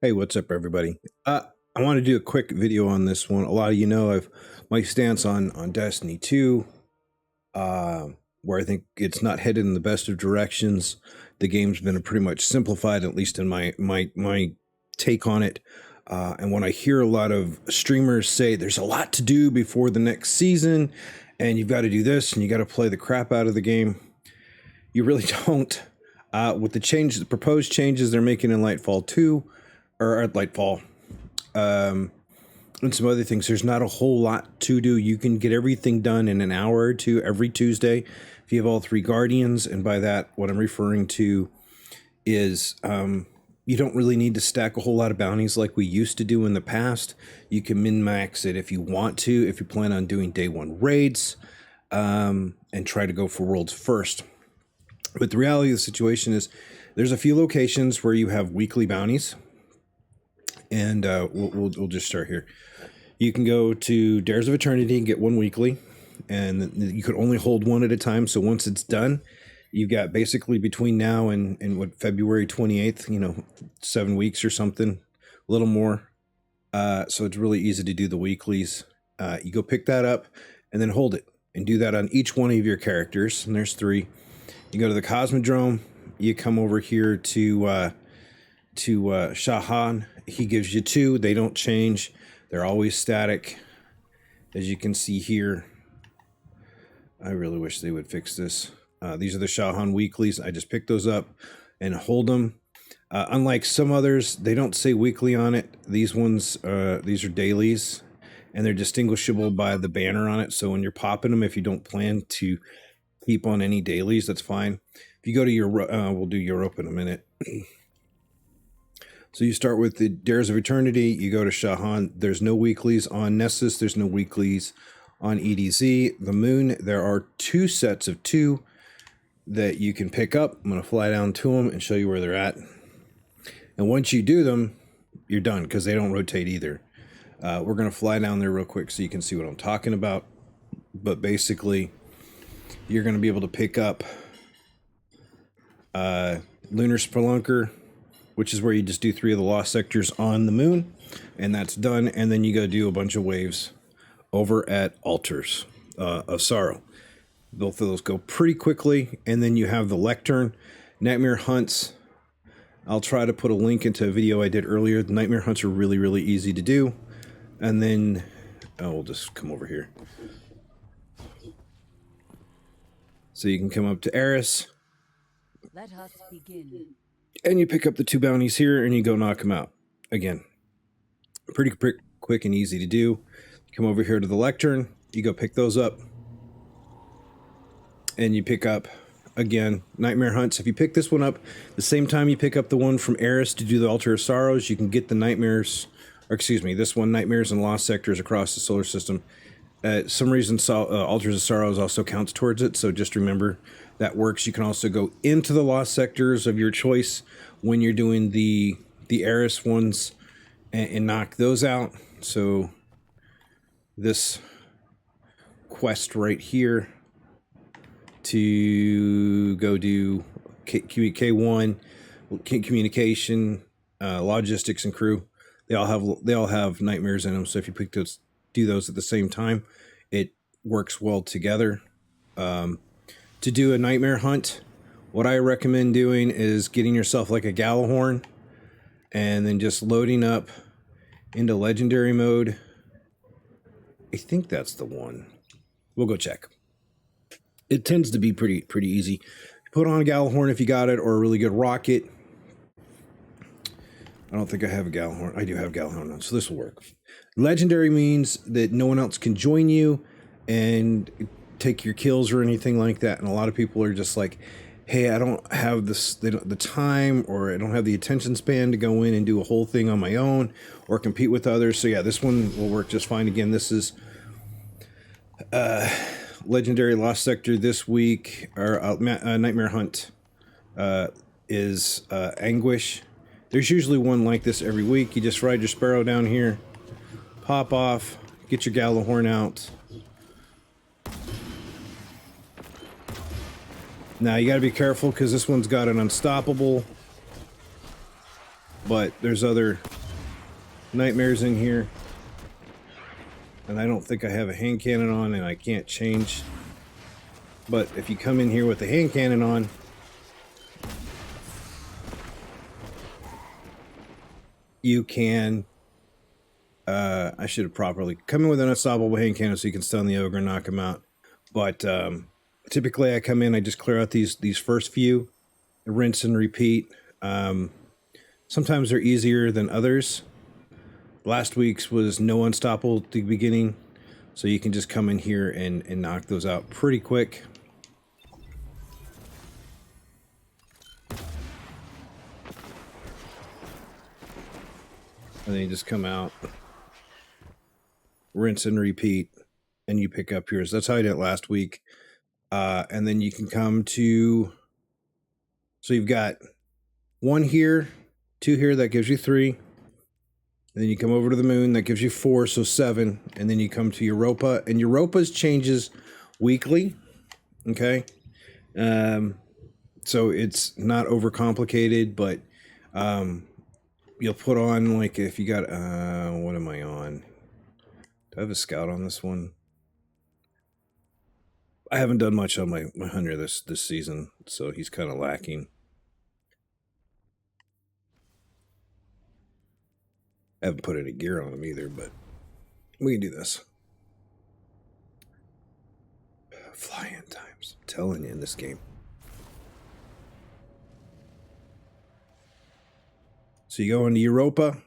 Hey, what's up, everybody? I want to do a quick video on this one. A lot of you know I've my stance on Destiny 2, uh, where I think it's not headed in the best of directions. The game's been pretty much simplified, at least in my take on it. And when I hear a lot of streamers say there's a lot to do before the next season, and you've got to do this and you got to play the crap out of the game, you really don't. With the proposed changes they're making in LightFall 2, or at LightFall, and some other things, there's not a whole lot to do. You can get everything done in an hour or two every Tuesday if you have all three Guardians. And by that, what I'm referring to is you don't really need to stack a whole lot of bounties like we used to do in the past. You can min-max it if you want to, if you plan on doing day one raids, and try to go for worlds first. But the reality of the situation is there's a few locations where you have weekly bounties. And we'll just start here. You can go to Dares of Eternity and get one weekly, and you could only hold one at a time. So once it's done, you've got basically between now and what, February 28th, 7 weeks or something, a little more. So it's really easy to do the weeklies. You go pick that up and then hold it and do that on each one of your characters. And there's 3. You go to the Cosmodrome. You come over here to Shahan. He gives you 2. They don't change. They're always static. As you can see here, I really wish they would fix this. These are the Shahan weeklies. I just picked those up and hold them. Unlike some others, they don't say weekly on it. These ones, these are dailies, and they're distinguishable by the banner on it. So when you're popping them, if you don't plan to keep on any dailies, that's fine. If you go to your, we'll do Europa in a minute. So you start with the Dares of Eternity, you go to Shahan. There's no weeklies on Nessus, there's no weeklies on EDZ. The Moon, there are 2 sets of 2 that you can pick up. I'm going to fly down to them and show you where they're at. And once you do them, you're done, because they don't rotate either. We're going to fly down there real quick so you can see what I'm talking about. But basically, you're going to be able to pick up Lunar Spelunker, which is where you just do 3 of the lost sectors on the moon, and that's done. And then you go do a bunch of waves over at Altars of Sorrow. Both of those go pretty quickly. And then you have the Lectern, Nightmare Hunts. I'll try to put a link into a video I did earlier. The Nightmare Hunts are really, really easy to do. And then, we'll just come over here. So you can come up to Eris. Let us begin. And you pick up the 2 bounties here, and you go knock them out. Again, pretty quick and easy to do. Come over here to the Lectern. You go pick those up. And you pick up, again, Nightmare Hunts. If you pick this one up the same time you pick up the one from Eris to do the Altar of Sorrows, you can get the Nightmares, or excuse me, this one, Nightmares and Lost Sectors across the solar system. Some reason Altars of Sorrows also counts towards it, so just remember that works. You can also go into the Lost Sectors of your choice when you're doing the Eris ones and knock those out. So this quest right here to go do K1, communication, logistics, and crew. They all have nightmares in them. So if you do those at the same time, it works well together. To do a nightmare hunt, what I recommend doing is getting yourself like a Gallahorn and then just loading up into legendary mode. I think that's the one. We'll go check. It tends to be pretty easy. Put on a Gallahorn if you got it, or a really good rocket. I don't think I have a Gallahorn. I do have Gallahorn on, so this will work. Legendary means that no one else can join you and take your kills or anything like that. And a lot of people are just like, hey, I don't have the time, or I don't have the attention span to go in and do a whole thing on my own or compete with others. So yeah, this one will work just fine. Again, this is Legendary Lost Sector this week, or Nightmare Hunt is Anguish. There's usually one like this every week. You just ride your Sparrow down here, pop off, get your Gallahorn out. Now you got to be careful because this one's got an unstoppable but there's other nightmares in here. And I don't think I have a hand cannon on, and I can't change. But if you come in here with the hand cannon on, you can, I should have properly come in with an unstoppable hand cannon so you can stun the ogre and knock him out. But typically I come in, I just clear out these first few, rinse and repeat. Sometimes they're easier than others. Last week's was no unstoppable at the beginning, so you can just come in here and knock those out pretty quick. And then you just come out, rinse and repeat, and you pick up yours. That's how I did it last week. And then you can come to, so you've got 1 here, 2 here, that gives you 3. And then you come over to the moon, that gives you 4, so 7. And then you come to Europa, and Europa's changes weekly, okay? So it's not overcomplicated, but you'll put on, like, if you got, what am I on? Do I have a scout on this one? I haven't done much on my hunter this season, so he's kind of lacking. I haven't put any gear on him either, but we can do this. Fly-in times. I'm telling you, in this game. So you go into Europa.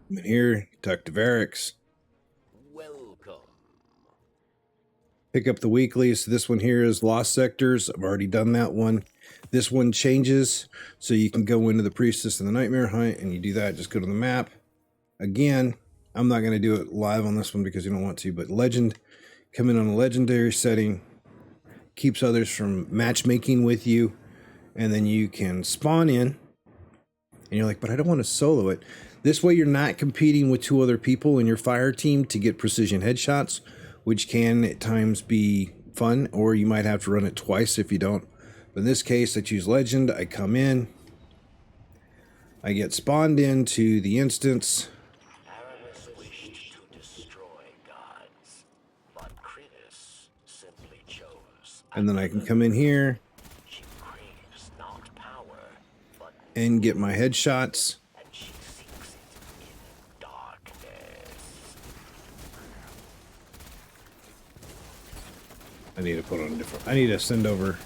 I'm in here, talk to Varix. Welcome. Pick up the weeklies. So this one here is Lost Sectors. I've already done that one. This one changes, so you can go into the Priestess and the Nightmare Hunt, and you do that. Just go to the map. Again, I'm not going to do it live on this one because you don't want to, but Legend, come in on a legendary setting, keeps others from matchmaking with you, and then you can spawn in, and you're like, but I don't want to solo it. This way you're not competing with 2 other people in your fire team to get precision headshots, which can at times be fun, or you might have to run it twice if you don't. But in this case, I choose Legend, I come in, I get spawned into the instance. Aramis wished to destroy gods, but Kritis simply chose. And then I can come in here She craves not power, but and get my headshots. and she seeks it in darkness. I need to put on a different, I need to send over.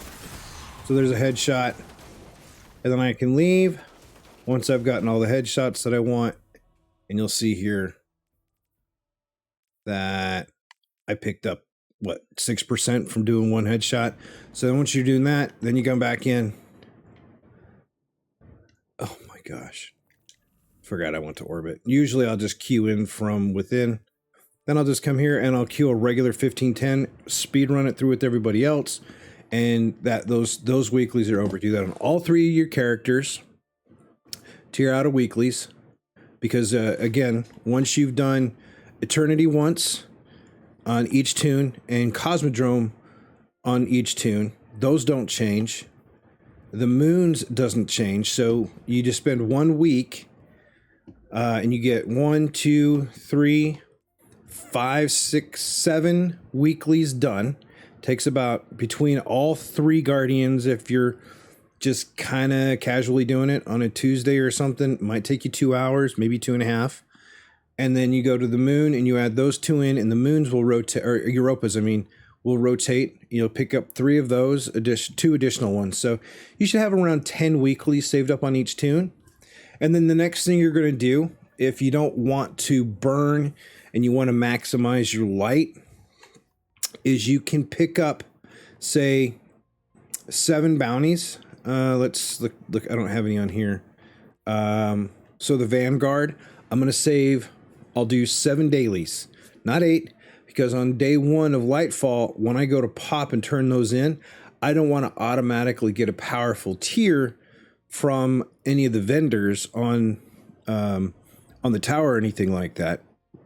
So there's a headshot. And then I can leave once I've gotten all the headshots that I want. And you'll see here that I picked up, what, 6% from doing 1 headshot. So then once you're doing that, then you come back in. Oh my gosh. Forgot I went to orbit. Usually I'll just queue in from within. Then I'll just come here and I'll queue a regular 1510, speed run it through with everybody else. And that those weeklies are over. Do that on all 3 of your characters. Tier out of weeklies. Because again, once you've done Eternity once on each tune and Cosmodrome on each tune, those don't change. The moons doesn't change. So you just spend 1 week and you get 1, 2, 3, 5, 6, 7 weeklies done. Takes about between all 3 Guardians, if you're just kind of casually doing it on a Tuesday or something, it might take you 2 hours, maybe 2.5. And then you go to the moon and you add those 2 in, and the moons will rotate, or Europas, I mean, will rotate. You'll pick up 3 of those, 2 additional ones. So you should have around 10 weeklies saved up on each tune. And then the next thing you're going to do, if you don't want to burn and you want to maximize your light, is you can pick up, say, 7 bounties. Let's look. I don't have any on here. So the Vanguard, I'm going to save. I'll do 7 dailies, not 8, because on day 1 of LightFall, when I go to pop and turn those in, I don't want to automatically get a powerful tier from any of the vendors on the tower or anything like that.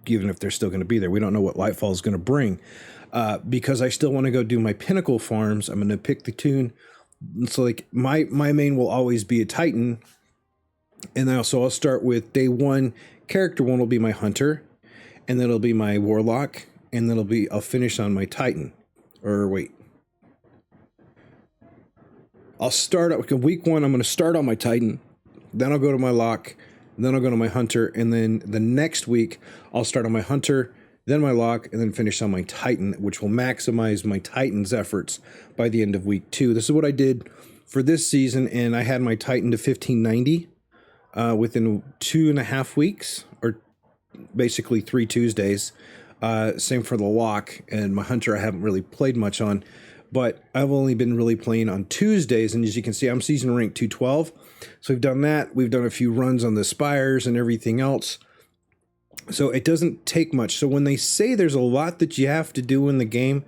even if they're still going to be there. We don't know what LightFall is going to bring. Because I still want to go do my pinnacle farms, I'm going to pick the tune. So like my main will always be a Titan. And then also I'll start with day one. Character one will be my Hunter. And then it'll be my Warlock. And then I'll finish on my Titan. Or wait. I'll start out week one. I'm going to start on my Titan. Then I'll go to my Lock. Then I'll go to my Hunter. And then the next week I'll start on my Hunter, then my Lock, and then finish on my Titan, which will maximize my Titan's efforts by the end of week 2. This is what I did for this season, and I had my Titan to 1590 within 2.5 weeks, or basically 3 Tuesdays. Same for the Lock, and my Hunter I haven't really played much on, but I've only been really playing on Tuesdays, and as you can see, I'm season rank 212. So we've done that. We've done a few runs on the Spires and everything else. So it doesn't take much. So when they say there's a lot that you have to do in the game,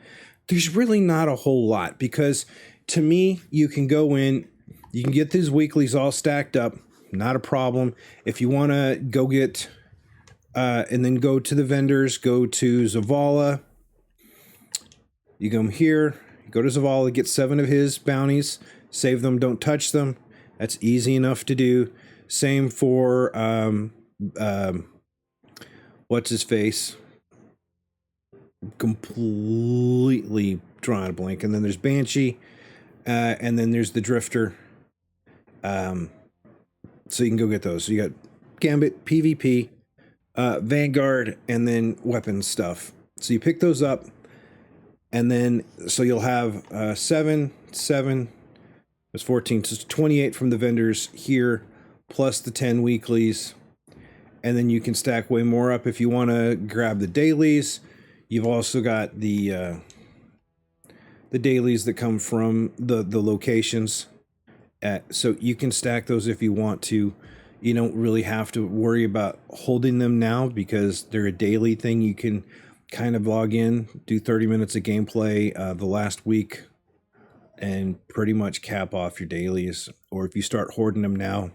there's really not a whole lot, because to me, you can go in, you can get these weeklies all stacked up, not a problem. If you want to go get, and then go to the vendors, go to Zavala, you come here, go to Zavala, get 7 of his bounties, save them, don't touch them. That's easy enough to do. Same for, what's his face? Completely drawing a blank. And then there's Banshee, and then there's the Drifter. So you can go get those. So you got Gambit, PvP, Vanguard, and then weapons stuff. So you pick those up, and then so you'll have 7, there's 14, so it's 28 from the vendors here, plus the 10 weeklies. And then you can stack way more up if you want to grab the dailies. You've also got the dailies that come from the locations. So you can stack those if you want to. You don't really have to worry about holding them now because they're a daily thing. You can kind of log in, do 30 minutes of gameplay the last week, and pretty much cap off your dailies. Or if you start hoarding them now,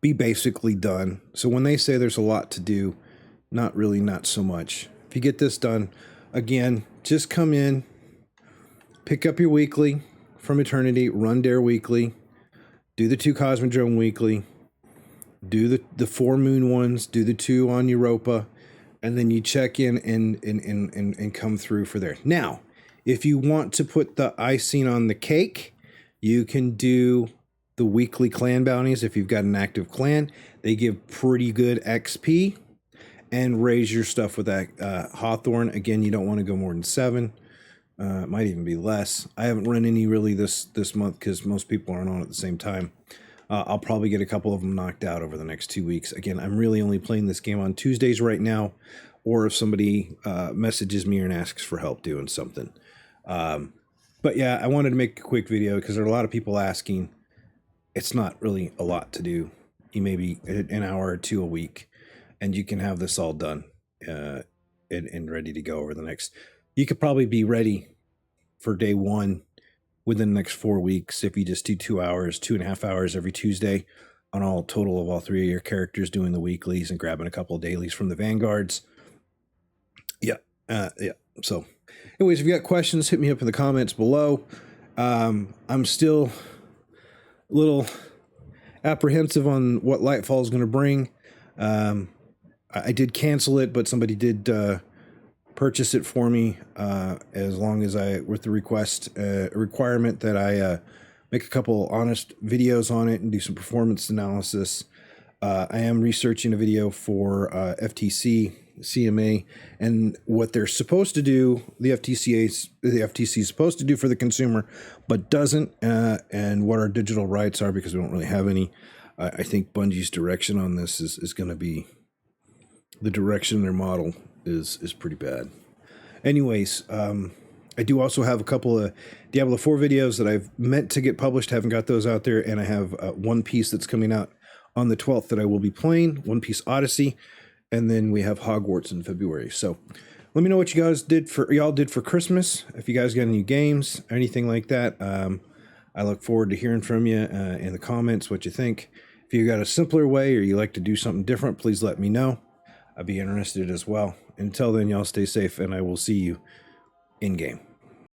be basically done. So when they say there's a lot to do, not really, not so much. If you get this done, again, just come in, pick up your weekly from Eternity, run Dare weekly, do the 2 Cosmodrome weekly, do the 4 Moon ones, do the 2 on Europa, and then you check in and come through for there. Now, if you want to put the icing on the cake, you can do the weekly clan bounties. If you've got an active clan, they give pretty good XP and raise your stuff with that Hawthorne. Again, you don't want to go more than 7. It might even be less. I haven't run any really this month because most people aren't on at the same time. I'll probably get a couple of them knocked out over the next 2 weeks. Again, I'm really only playing this game on Tuesdays right now, or if somebody messages me and asks for help doing something. But yeah, I wanted to make a quick video because there are a lot of people asking. It's not really a lot to do. You maybe an hour or 2 a week, and you can have this all done and ready to go over the next. You could probably be ready for day 1 within the next 4 weeks if you just do 2 hours, 2.5 hours every Tuesday on all total of all 3 of your characters doing the weeklies and grabbing a couple of dailies from the Vanguards. Yeah. So anyways, if you got questions, hit me up in the comments below. I'm still a little apprehensive on what LightFall is going to bring. I did cancel it, but somebody did purchase it for me as long as with the requirement that I make a couple honest videos on it and do some performance analysis. I am researching a video for FTC, CMA, and what they're supposed to do, the FTC is supposed to do for the consumer, but doesn't, and what our digital rights are, because we don't really have any. I think Bungie's direction on this is going to be, the direction their model is pretty bad. Anyways, I do also have a couple of Diablo 4 videos that I've meant to get published, haven't got those out there, and I have One Piece that's coming out on the 12th that I will be playing, One Piece Odyssey, and then we have Hogwarts in February. So let me know what y'all did for Christmas. If you guys got any games or anything like that, I look forward to hearing from you in the comments what you think. If you got a simpler way or you like to do something different, please let me know. I'd be interested as well. Until then, y'all stay safe, and I will see you in game.